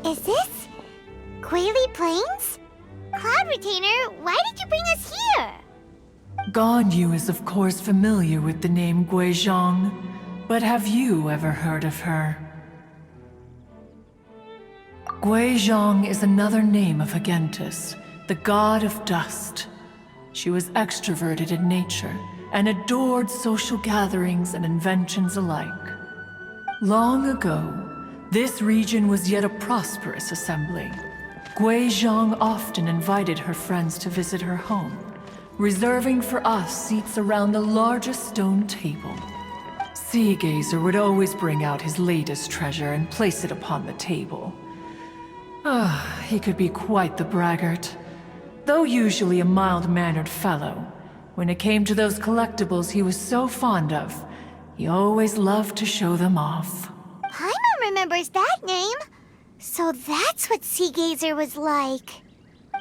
Is this Quaily Plains? Cloud Retainer, why did you bring us here? Ganyu is of course familiar with the name Guizhong, but have you ever heard of her? Guizhong is another name of Agentis, the god of dust. She was extroverted in nature and adored social gatherings and inventions alike. Long ago, this region was yet a prosperous assembly. Guizhong often invited her friends to visit her home, reserving for us seats around the largest stone table. Sea Gazer would always bring out his latest treasure and place it upon the table. He could be quite the braggart. Though usually a mild-mannered fellow, when it came to those collectibles he was so fond of, he always loved to show them off. Paimon remembers that name. So that's what Sea Gazer was like.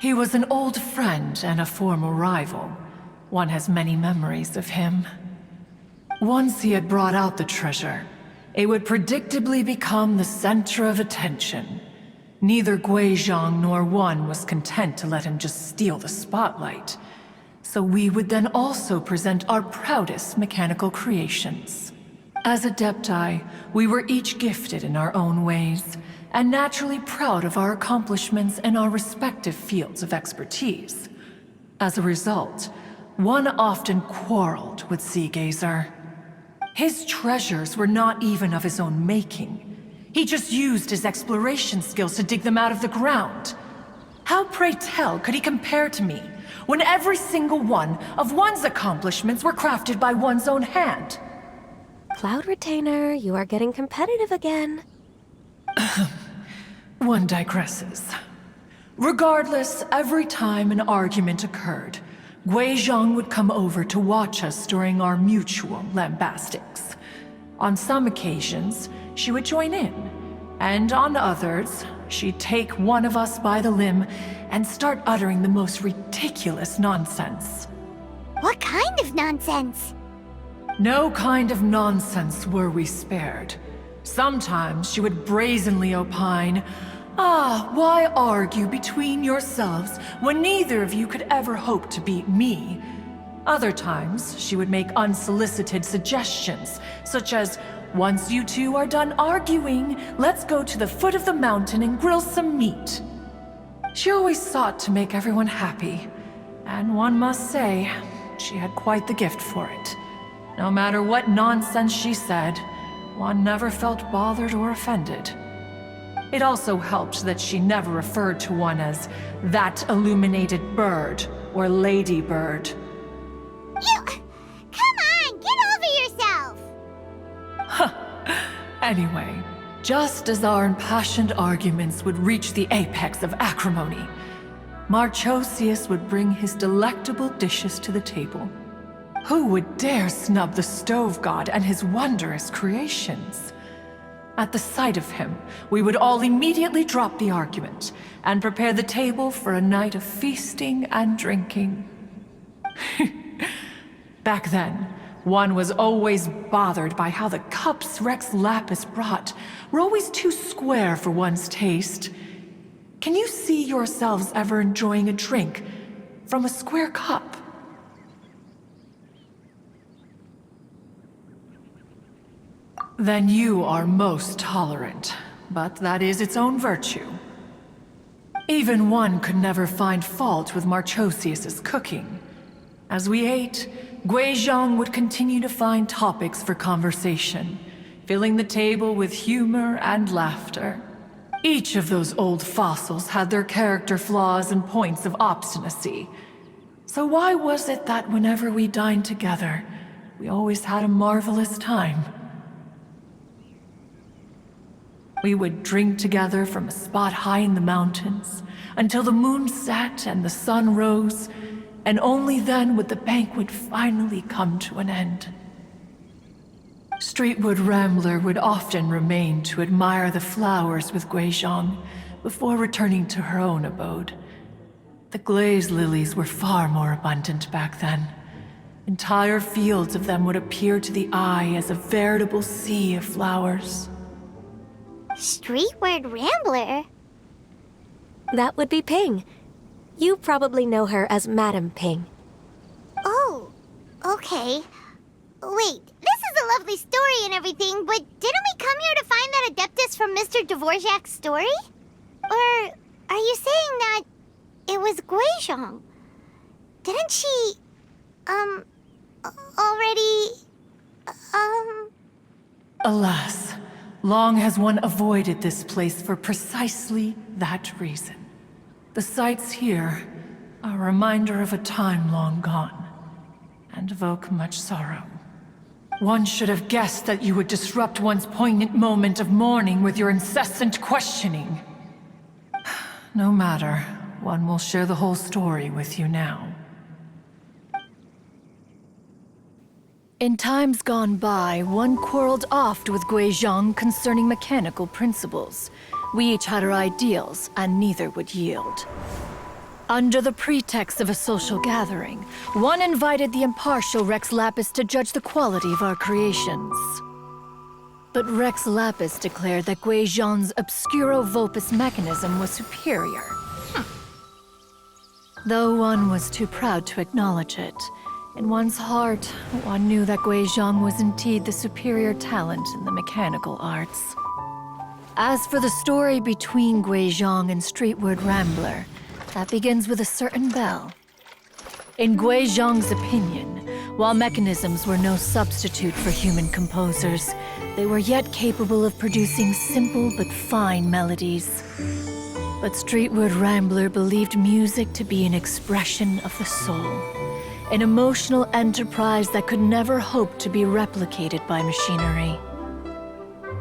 He was an old friend and a former rival. One has many memories of him. Once he had brought out the treasure, it would predictably become the center of attention. Neither Guizhong nor One was content to let him just steal the spotlight. So we would then also present our proudest mechanical creations. As Adepti, we were each gifted in our own ways, and naturally proud of our accomplishments in our respective fields of expertise. As a result, One often quarreled with Sea Gazer. His treasures were not even of his own making. He just used his exploration skills to dig them out of the ground. How, pray tell, could he compare to me, when every single one of One's accomplishments were crafted by one's own hand? Cloud Retainer, you are getting competitive again. One digresses. Regardless, every time an argument occurred, Guizhong would come over to watch us during our mutual lambastics. On some occasions, she would join in, and on others, she'd take one of us by the limb and start uttering the most ridiculous nonsense. What kind of nonsense? No kind of nonsense were we spared. Sometimes she would brazenly opine, why argue between yourselves when neither of you could ever hope to beat me? Other times, she would make unsolicited suggestions, such as, once you two are done arguing, let's go to the foot of the mountain and grill some meat. She always sought to make everyone happy, and one must say, she had quite the gift for it. No matter what nonsense she said, One never felt bothered or offended. It also helped that she never referred to One as that illuminated bird or ladybird. Come on, get over yourself! Anyway, just as our impassioned arguments would reach the apex of acrimony, Marchosius would bring his delectable dishes to the table. Who would dare snub the stove god and his wondrous creations? At the sight of him, we would all immediately drop the argument and prepare the table for a night of feasting and drinking. Back then, One was always bothered by how the cups Rex Lapis brought were always too square for one's taste. Can you see yourselves ever enjoying a drink from a square cup? Then you are most tolerant, but that is its own virtue. Even One could never find fault with Marchosius's cooking. As we ate, Guizhong would continue to find topics for conversation, filling the table with humor and laughter. Each of those old fossils had their character flaws and points of obstinacy. So why was it that whenever we dined together, we always had a marvelous time? We would drink together from a spot high in the mountains until the moon set and the sun rose, and only then would the banquet finally come to an end. Streetwood Rambler would often remain to admire the flowers with Guizhong before returning to her own abode. The glaze lilies were far more abundant back then. Entire fields of them would appear to the eye as a veritable sea of flowers. Streetward Rambler? That would be Ping. You probably know her as Madam Ping. Oh, okay. Wait, this is a lovely story and everything, but didn't we come here to find that Adeptus from Mr. Dvorak's story? Or are you saying that it was Guizhong? Didn't she, already, Alas, long has one avoided this place for precisely that reason. The sights here are a reminder of a time long gone, and evoke much sorrow. One should have guessed that you would disrupt one's poignant moment of mourning with your incessant questioning. No matter, one will share the whole story with you now. In times gone by, one quarreled oft with Guizhong concerning mechanical principles. We each had our ideals, and neither would yield. Under the pretext of a social gathering, one invited the impartial Rex Lapis to judge the quality of our creations. But Rex Lapis declared that Guizhong's Obscuro Vulpus mechanism was superior. Though one was too proud to acknowledge it, in one's heart, one knew that Guizhong was indeed the superior talent in the mechanical arts. As for the story between Guizhong and Streetward Rambler, that begins with a certain bell. In Guizhong's opinion, while mechanisms were no substitute for human composers, they were yet capable of producing simple but fine melodies. But Streetward Rambler believed music to be an expression of the soul, an emotional enterprise that could never hope to be replicated by machinery.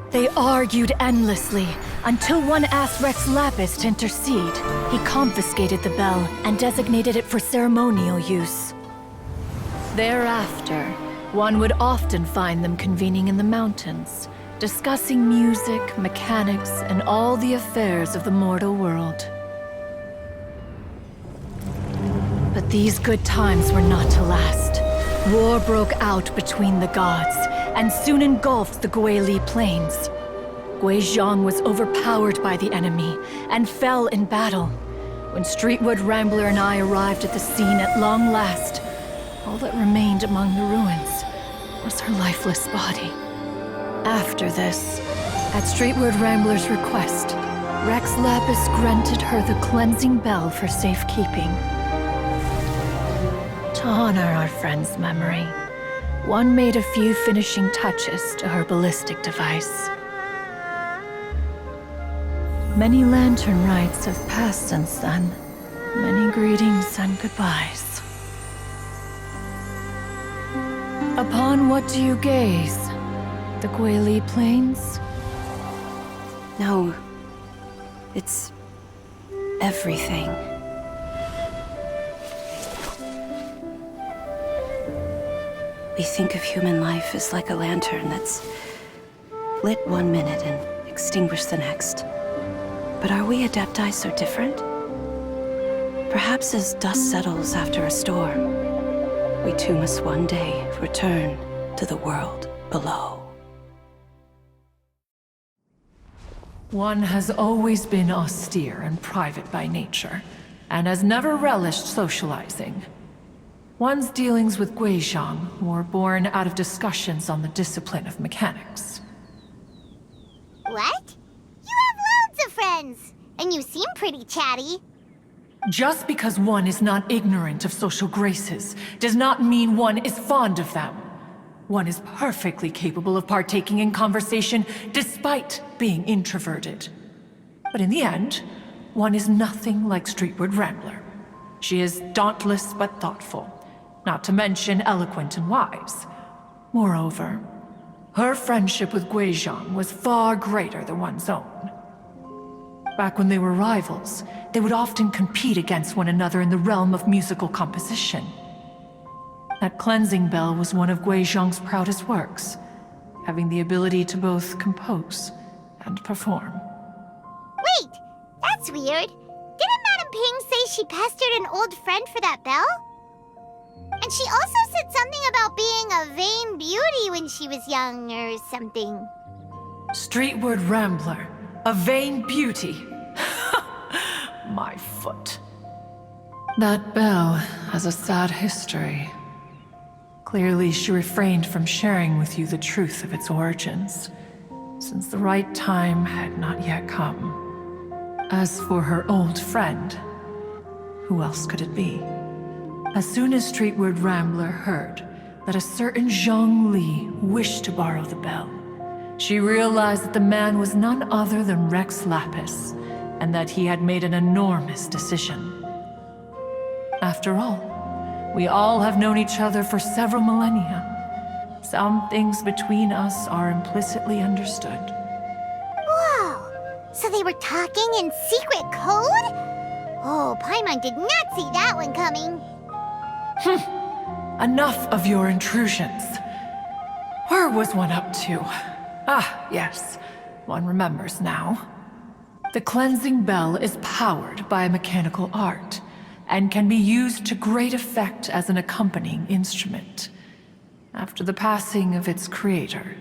They argued endlessly, until one asked Rex Lapis to intercede. He confiscated the bell and designated it for ceremonial use. Thereafter, one would often find them convening in the mountains, discussing music, mechanics, and all the affairs of the mortal world. But these good times were not to last. War broke out between the gods, and soon engulfed the Guili plains. Guizhong was overpowered by the enemy, and fell in battle. When Streetwood Rambler and I arrived at the scene at long last, all that remained among the ruins was her lifeless body. After this, at Streetwood Rambler's request, Rex Lapis granted her the cleansing bell for safekeeping. To honor our friend's memory, one made a few finishing touches to her ballistic device. Many lantern rites have passed since then. Many greetings and goodbyes. Upon what do you gaze? The Guili Plains? No. It's everything. We think of human life as like a lantern that's lit one minute and extinguished the next. But are we Adepti so different? Perhaps as dust settles after a storm, we too must one day return to the world below. One has always been austere and private by nature, and has never relished socializing. One's dealings with Guizhong were born out of discussions on the discipline of mechanics. What? You have loads of friends, and you seem pretty chatty. Just because one is not ignorant of social graces does not mean one is fond of them. One is perfectly capable of partaking in conversation despite being introverted. But in the end, one is nothing like Streetward Rambler. She is dauntless but thoughtful, not to mention eloquent and wise. Moreover, Her friendship with Guizhong was far greater than one's own. Back when they were rivals, they would often compete against one another in the realm of musical composition. That cleansing bell was one of Guizhong's proudest works, having the ability to both compose and perform. Wait, that's weird. Didn't Madame Ping say she pestered an old friend for that bell? And she also said something about being a vain beauty when she was young or something. Streetward Rambler, a vain beauty. My foot. That bell has a sad history. Clearly, she refrained from sharing with you the truth of its origins, since the right time had not yet come. As for her old friend, who else could it be? As soon as Streetward Rambler heard that a certain Zhang Li wished to borrow the bell, she realized that the man was none other than Rex Lapis, and that he had made an enormous decision. After all, we all have known each other for several millennia. Some things between us are implicitly understood. Whoa! So they were talking in secret code? Oh, Paimon did not see that one coming. Enough of your intrusions. Where was one up to? Ah, yes. One remembers now. The cleansing bell is powered by a mechanical art, and can be used to great effect as an accompanying instrument. After the passing of its creator,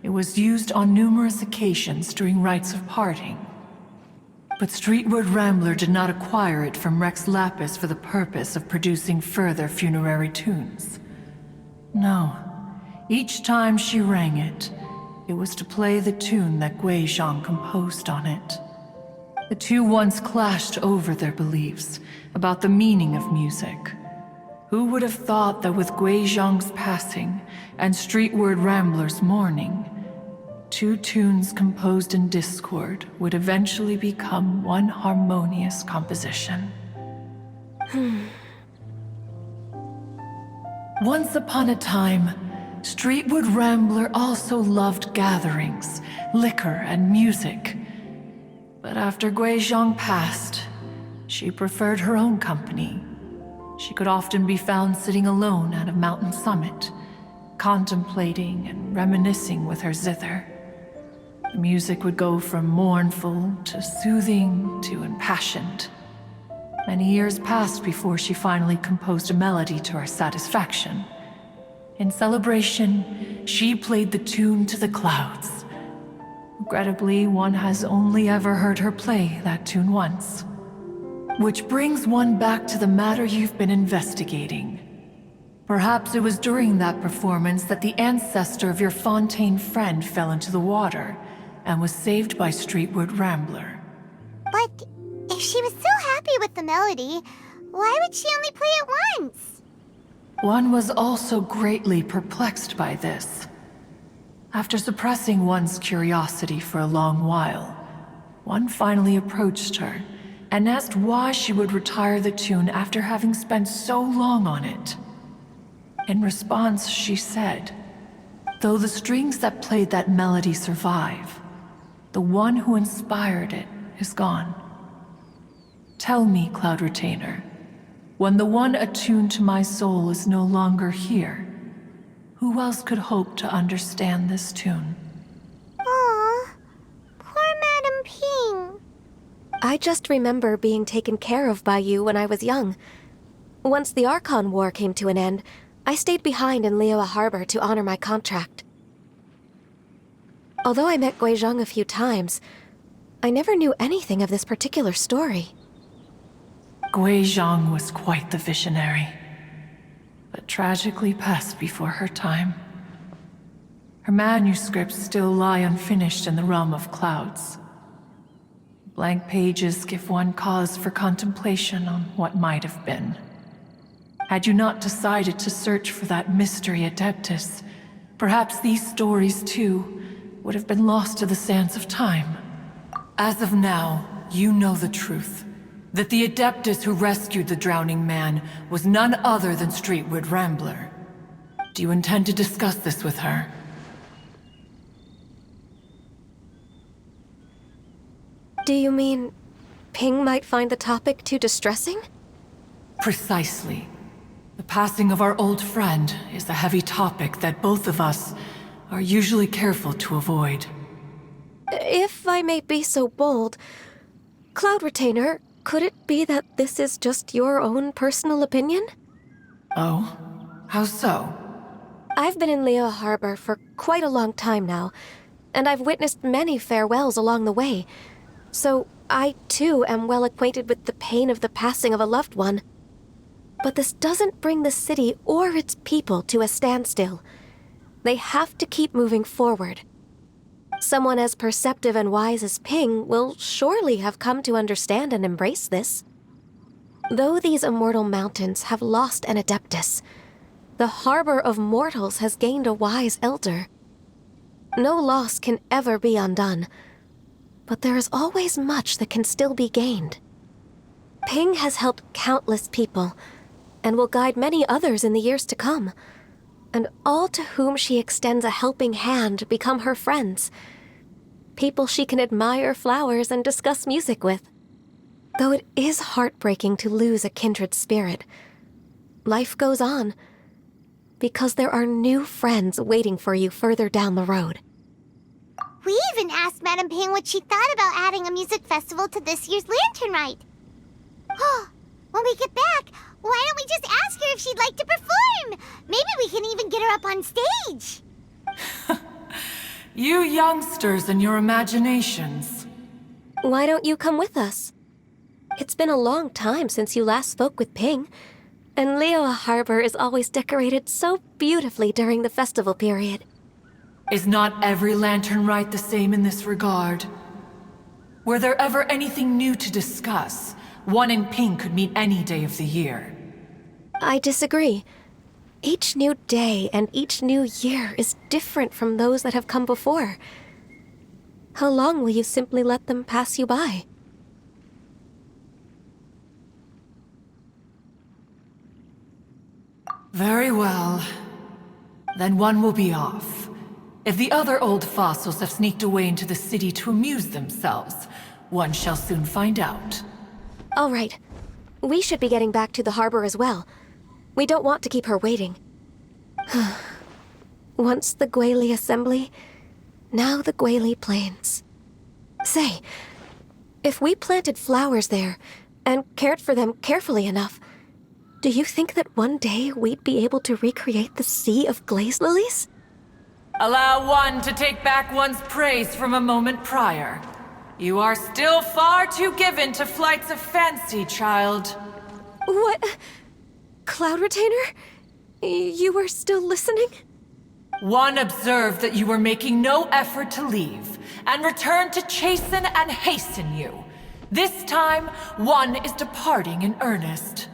it was used on numerous occasions during rites of parting. But Streetward Rambler did not acquire it from Rex Lapis for the purpose of producing further funerary tunes. No. Each time she rang it, it was to play the tune that Guizhong composed on it. The two once clashed over their beliefs about the meaning of music. Who would have thought that with Guizhong's passing and Streetward Rambler's mourning, two tunes composed in discord would eventually become one harmonious composition? Once upon a time, Streetward Rambler also loved gatherings, liquor, and music. But after Guizhong passed, she preferred her own company. She could often be found sitting alone at a mountain summit, contemplating and reminiscing with her zither. The music would go from mournful to soothing to impassioned. Many years passed before she finally composed a melody to her satisfaction. In celebration, she played the tune to the clouds. Regrettably, one has only ever heard her play that tune once. Which brings one back to the matter you've been investigating. Perhaps it was during that performance that the ancestor of your Fontaine friend fell into the water and was saved by Streetward Rambler. But if she was so happy with the melody, why would she only play it once? One was also greatly perplexed by this. After suppressing one's curiosity for a long while, one finally approached her and asked why she would retire the tune after having spent so long on it. In response, she said, "Though the strings that played that melody survive, the one who inspired it is gone. Tell me, Cloud Retainer, when the one attuned to my soul is no longer here, who else could hope to understand this tune?" Aw, poor Madame Ping. I just remember being taken care of by you when I was young. Once the Archon War came to an end, I stayed behind in Liyue Harbor to honor my contract. Although I met Guizhong a few times, I never knew anything of this particular story. Guizhong was quite the visionary, but tragically passed before her time. Her manuscripts still lie unfinished in the realm of clouds. Blank pages give one cause for contemplation on what might have been. Had you not decided to search for that mystery Adeptus, perhaps these stories, too, would have been lost to the sands of time. As of now, you know the truth. That the Adeptus who rescued the drowning man was none other than Streetward Rambler. Do you intend to discuss this with her? Do you mean Ping might find the topic too distressing? Precisely. The passing of our old friend is a heavy topic that both of us are usually careful to avoid. If I may be so bold, Cloud Retainer, could it be that this is just your own personal opinion? Oh? How so? I've been in Leo Harbor for quite a long time now, and I've witnessed many farewells along the way, so I too am well acquainted with the pain of the passing of a loved one. But this doesn't bring the city or its people to a standstill. They have to keep moving forward. Someone as perceptive and wise as Ping will surely have come to understand and embrace this. Though these immortal mountains have lost an Adeptus, the harbor of mortals has gained a wise elder. No loss can ever be undone, but there is always much that can still be gained. Ping has helped countless people, and will guide many others in the years to come, and all to whom she extends a helping hand become her friends. People she can admire flowers and discuss music with. Though it is heartbreaking to lose a kindred spirit, life goes on, because there are new friends waiting for you further down the road. We even asked Madame Ping what she thought about adding a music festival to this year's Lantern Rite. Oh, when we get back, why don't we just ask her if she'd like to perform? Maybe we can even get her up on stage. You youngsters and your imaginations. Why don't you come with us? It's been a long time since you last spoke with Ping, and Leo Harbor is always decorated so beautifully during the festival period. Is not every Lantern Rite the same in this regard? Were there ever anything new to discuss, one in Ping could meet any day of the year? I disagree. Each new day and each new year is different from those that have come before. How long will you simply let them pass you by? Very well. Then one will be off. If the other old fossils have sneaked away into the city to amuse themselves, one shall soon find out. All right. We should be getting back to the harbor as well. We don't want to keep her waiting. Once the Guili Assembly, now the Guili Plains. Say, if we planted flowers there and cared for them carefully enough, do you think that one day we'd be able to recreate the Sea of Glaze Lilies? Allow one to take back one's praise from a moment prior. You are still far too given to flights of fancy, child. What? Cloud Retainer? You were still listening? One observed that you were making no effort to leave, and returned to chasten and hasten you. This time, one is departing in earnest.